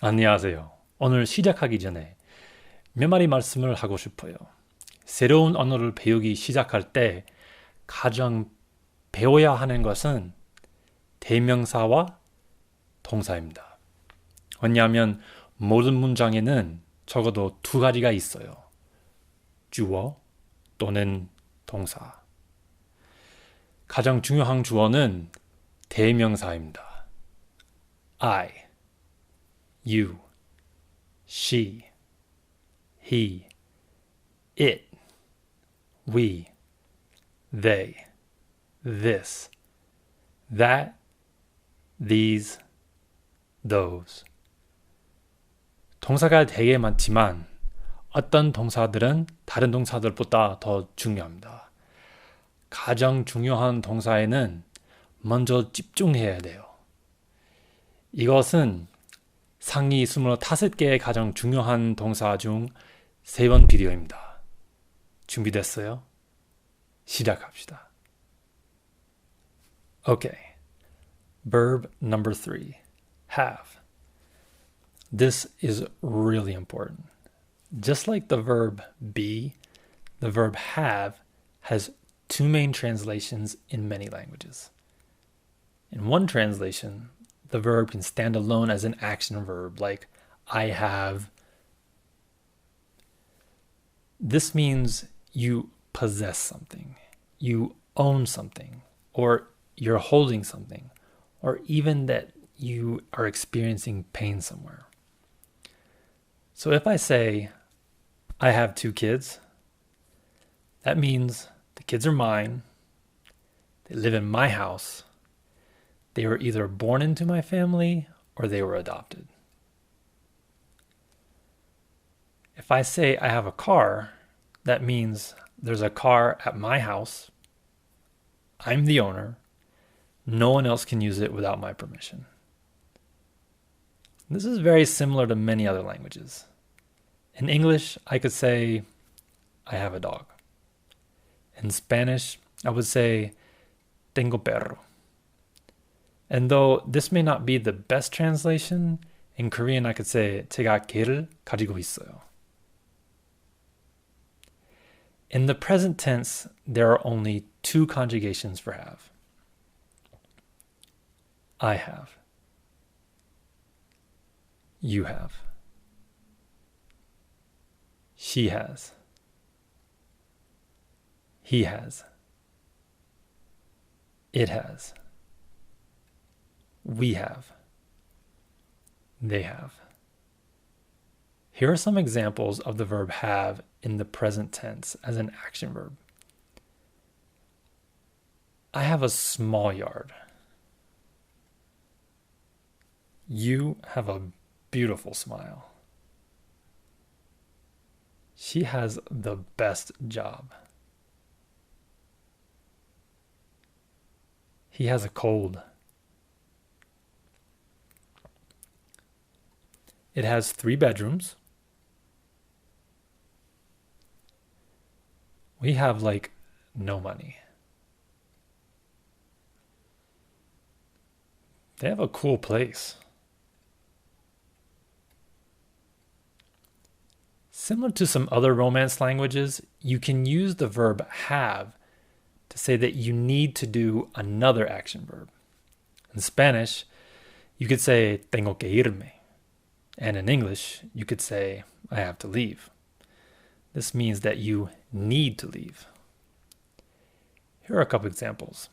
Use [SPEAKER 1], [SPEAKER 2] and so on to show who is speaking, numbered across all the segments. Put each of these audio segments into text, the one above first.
[SPEAKER 1] 안녕하세요. 오늘 시작하기 전에 몇 마디 말씀을 하고 싶어요. 새로운 언어를 배우기 시작할 때 가장 배워야 하는 것은 대명사와 동사입니다. 왜냐하면 모든 문장에는 적어도 두 가지가 있어요. 주어 또는 동사. 가장 중요한 주어는 대명사입니다. I, you, she, he, it, we, they, this, that, these, those. 동사가 되게 많지만 어떤 동사들은 다른 동사들보다 더 중요합니다. 가장 중요한 동사에는 먼저 집중해야 돼요. 이것은 상위 25개의 가장 중요한 동사 중 3번 비디오입니다. 준비됐어요? 시작합시다. Okay. Verb number 3. Have. This is really important. Just like the verb be, the verb have has two main translations in many languages. In one translation, the verb can stand alone as an action verb, like I have. This means you possess something, you own something, or you're holding something, or even that you are experiencing pain somewhere. So if I say, I have 2 kids, that means the kids are mine, they live in my house, they were either born into my family or they were adopted. If I say I have a car, that means there's a car at my house, I'm the owner, no one else can use it without my permission. This is very similar to many other languages. In English, I could say, I have a dog. In Spanish, I would say, tengo perro. And though this may not be the best translation, in Korean I could say, 제가 개를 가지고 있어요. In the present tense, there are only 2 conjugations for have. I have. You have. She has. He has. It has. We have. They have. Here are some examples of the verb have in the present tense as an action verb. I have a small yard. You have a beautiful smile. She has the best job. He has a cold. It has 3 bedrooms. We have no money. They have a cool place. Similar to some other Romance languages, you can use the verb have to say that you need to do another action verb. In Spanish, you could say tengo que irme. And in English, you could say I have to leave. This means that you need to leave. Here are a couple examples.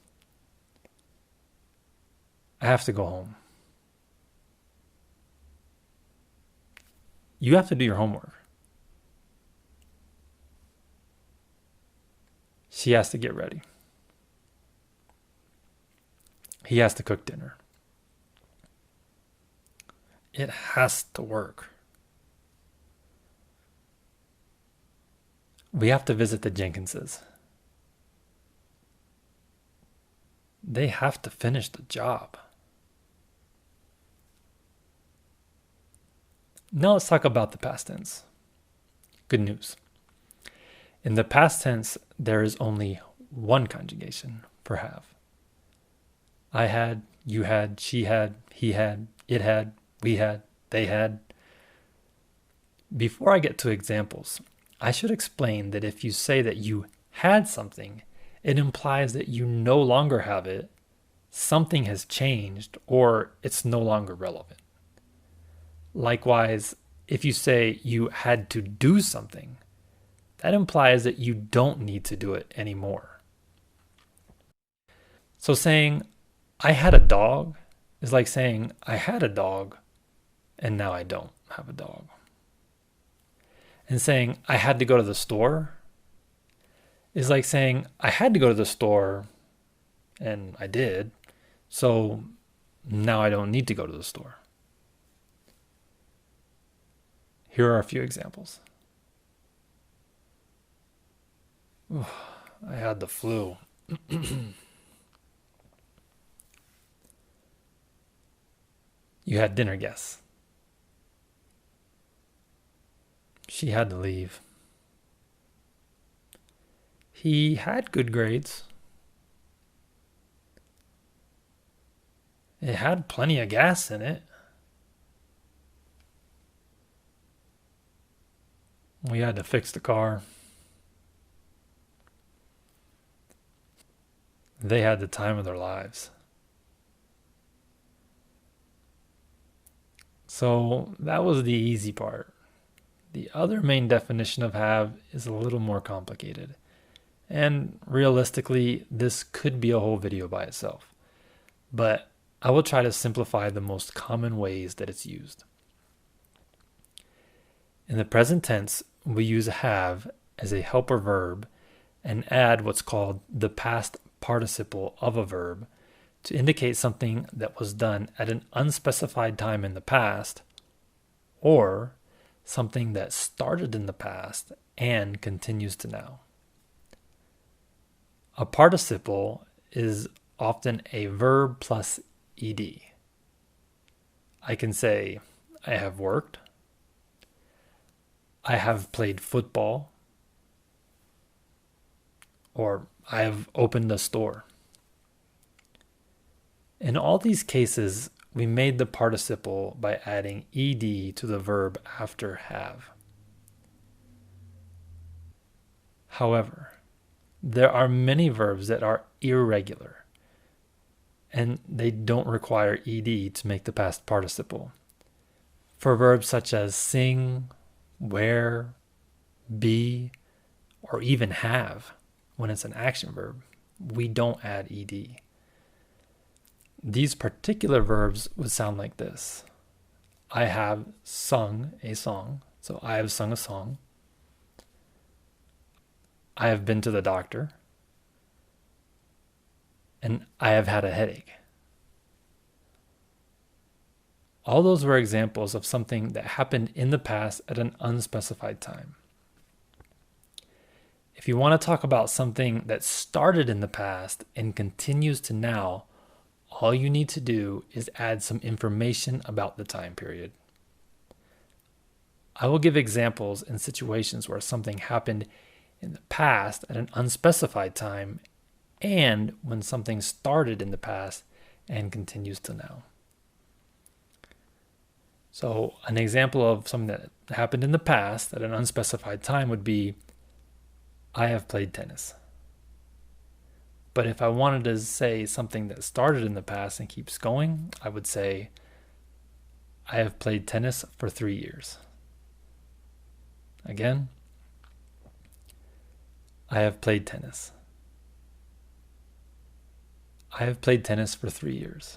[SPEAKER 1] I have to go home. You have to do your homework. She has to get ready. He has to cook dinner. It has to work. We have to visit the Jenkinses. They have to finish the job. Now let's talk about the past tense. Good news. In the past tense, there is only one conjugation for have. I had, you had, she had, he had, it had, we had, they had, Before I get to examples, I should explain that if you say that you had something, it implies that you no longer have it, something has changed, or it's no longer relevant. Likewise, if you say you had to do something, that implies that you don't need to do it anymore. So saying, I had a dog is like saying, I had a dog and now I don't have a dog. And saying, I had to go to the store is like saying, I had to go to the store and I did, so now I don't need to go to the store. Here are a few examples. I had the flu. You had dinner guests. She had to leave. He had good grades. It had plenty of gas in it. We had to fix the car. They had the time of their lives. So that was the easy part. The other main definition of have is a little more complicated. And realistically, this could be a whole video by itself. But I will try to simplify the most common ways that it's used. In the present tense, we use have as a helper verb and add what's called the past participle of a verb to indicate something that was done at an unspecified time in the past, or something that started in the past and continues to now. A participle is often a verb plus ed. I can say, I have worked, I have played football, or I have opened a store. In all these cases, we made the participle by adding ed to the verb after have. However, there are many verbs that are irregular, and they don't require ed to make the past participle. For verbs such as sing, wear, be, or even have, when it's an action verb, we don't add ed. These particular verbs would sound like this. I have sung a song, so I have sung a song. I have been to the doctor. And I have had a headache. All those were examples of something that happened in the past at an unspecified time. If you want to talk about something that started in the past and continues to now, all you need to do is add some information about the time period. I will give examples in situations where something happened in the past at an unspecified time and when something started in the past and continues to now. So an example of something that happened in the past at an unspecified time would be, I have played tennis. But if I wanted to say something that started in the past and keeps going, I would say, I have played tennis for 3 years. Again, I have played tennis. I have played tennis for 3 years.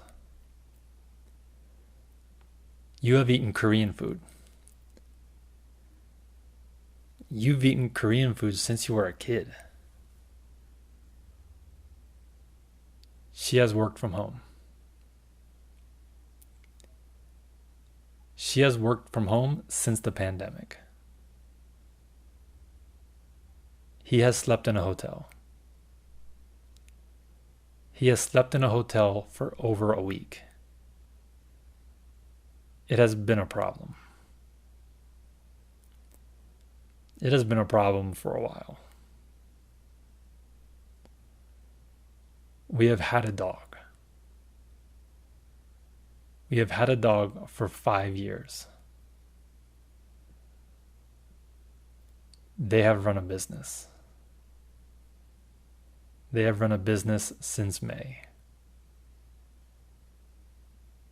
[SPEAKER 1] You have eaten Korean food. You've eaten Korean food since you were a kid. She has worked from home. She has worked from home since the pandemic. He has slept in a hotel. He has slept in a hotel for over a week. It has been a problem. It has been a problem for a while. We have had a dog. We have had a dog for 5 years. They have run a business. They have run a business since May.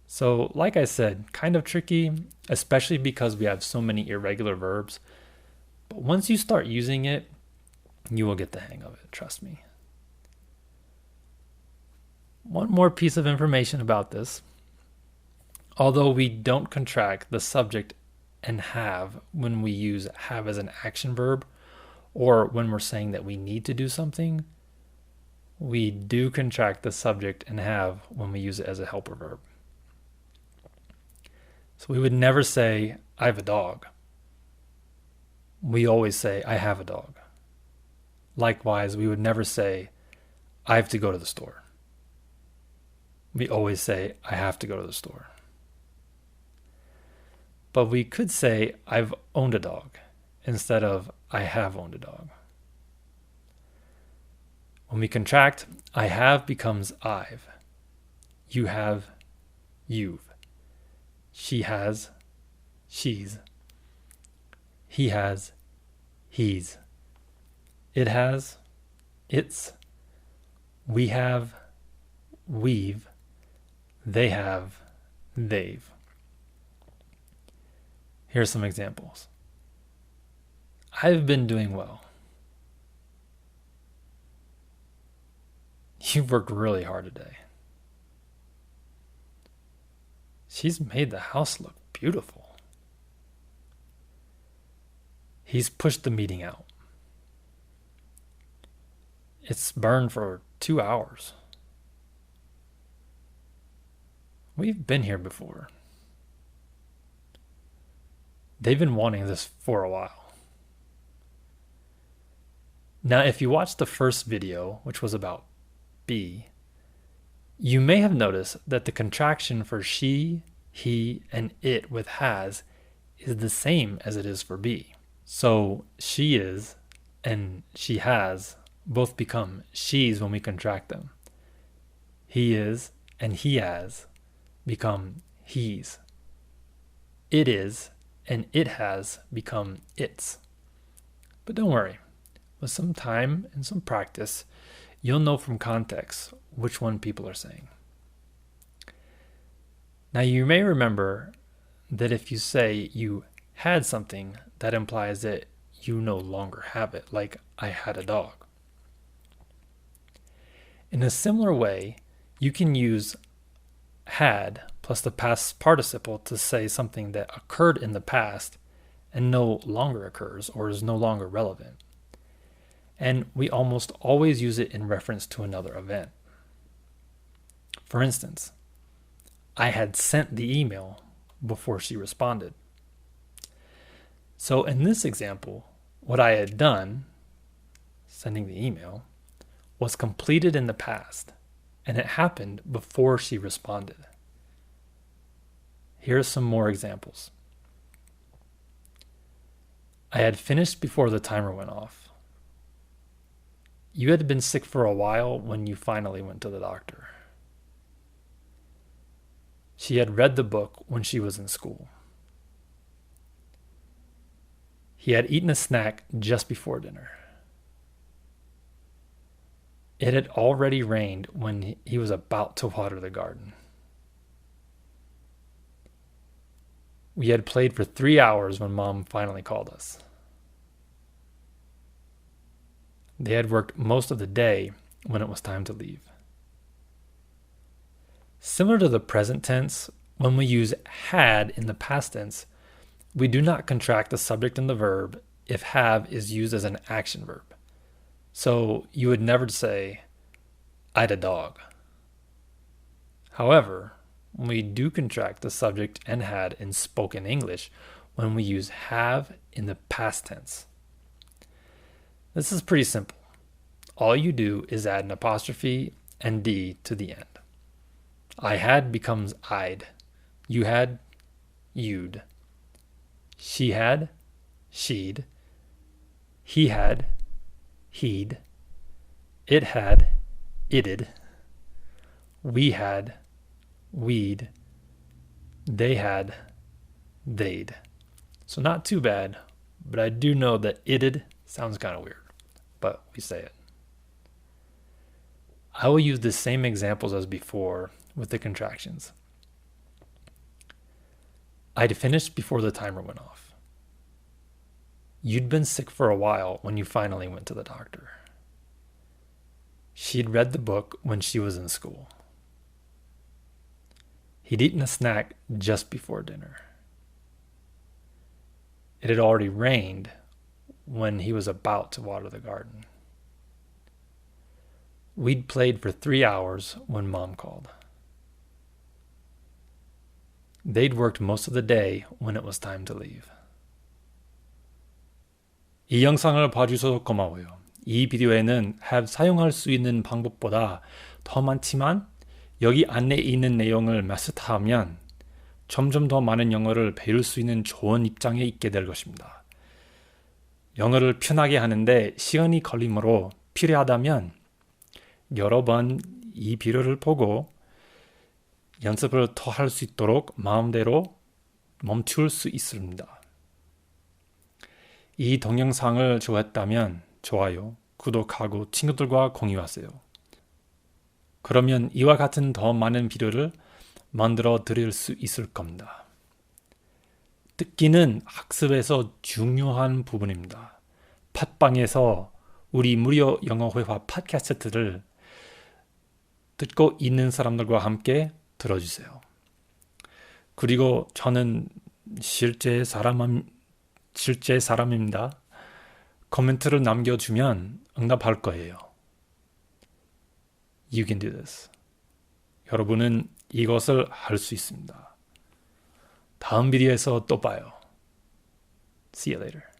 [SPEAKER 1] So, like I said, kind of tricky, especially because we have so many irregular verbs. But once you start using it, you will get the hang of it, trust me. One more piece of information about this. Although we don't contract the subject and have when we use have as an action verb, or when we're saying that we need to do something, we do contract the subject and have when we use it as a helper verb. So we would never say, I have a dog. We always say, I have a dog. Likewise, we would never say, I have to go to the store. We always say, I have to go to the store. But we could say, I've owned a dog, instead of, I have owned a dog. When we contract, I have becomes I've. You have, you've. She has, she's. He has, he's. It has, it's. We have, we've. They have, they've. Here's some examples. I've been doing well. You've worked really hard today. She's made the house look beautiful. He's pushed the meeting out. It's burned for 2 hours. We've been here before. They've been wanting this for a while. Now, if you watched the first video, which was about be, you may have noticed that the contraction for she, he, and it with has is the same as it is for be. So she is and she has both become she's when we contract them. He is and he has become he's. It is and it has become its. But don't worry, with some time and some practice, you'll know from context which one people are saying. Now you may remember that if you say you had something, that implies that you no longer have it, like I had a dog. In a similar way, you can use had plus the past participle to say something that occurred in the past and no longer occurs or is no longer relevant. And we almost always use it in reference to another event. For instance, I had sent the email before she responded. So in this example, what I had done, sending the email, was completed in the past, and it happened before she responded. Here are some more examples. I had finished before the timer went off. You had been sick for a while when you finally went to the doctor. She had read the book when she was in school. He had eaten a snack just before dinner. It had already rained when he was about to water the garden. We had played for 3 hours when Mom finally called us. They had worked most of the day when it was time to leave. Similar to the present tense, when we use had in the past tense, we do not contract the subject and the verb if have is used as an action verb. So you would never say, I had a dog. However, we do contract the subject and had in spoken English when we use have in the past tense. This is pretty simple. All you do is add an apostrophe and D to the end. I had becomes I'd. You had, you'd. She had, she'd. He had, he'd. It had, it'd. We had, we'd. They had, they'd. So not too bad, but I do know that it'd Sounds kind of weird, but we say it. I will use the same examples as before with the contractions. I'd finished before the timer went off. You'd been sick for a while when you finally went to the doctor. She'd read the book when she was in school. He'd eaten a snack just before dinner. It had already rained when he was about to water the garden. We'd played for 3 hours when Mom called. They'd worked most of the day when it was time to leave. 이 영상을 봐주셔서 고마워요. 이 비디오에는 have 사용할 수 있는 방법보다 더 많지만 여기 안에 있는 내용을 마스터하면 점점 더 많은 영어를 배울 수 있는 좋은 입장에 있게 될 것입니다. 영어를 편하게 하는데 시간이 걸리므로 필요하다면 여러 번 이 비디오를 보고 연습을 더 할 수 있도록 마음대로 멈출 수 있습니다. 이 동영상을 좋아했다면 좋아요, 구독하고 친구들과 공유하세요. 그러면 이와 같은 더 많은 비디오를 만들어 드릴 수 있을 겁니다. 듣기는 학습에서 중요한 부분입니다. 팟빵에서 우리 무료 영어 회화 팟캐스트를 듣고 있는 사람들과 함께 들어주세요. 그리고 저는 실제 사람입니다. 코멘트를 남겨주면 응답할 거예요. You can do this. 여러분은 이것을 할 수 있습니다. 다음 비디오에서 또 봐요. See you later.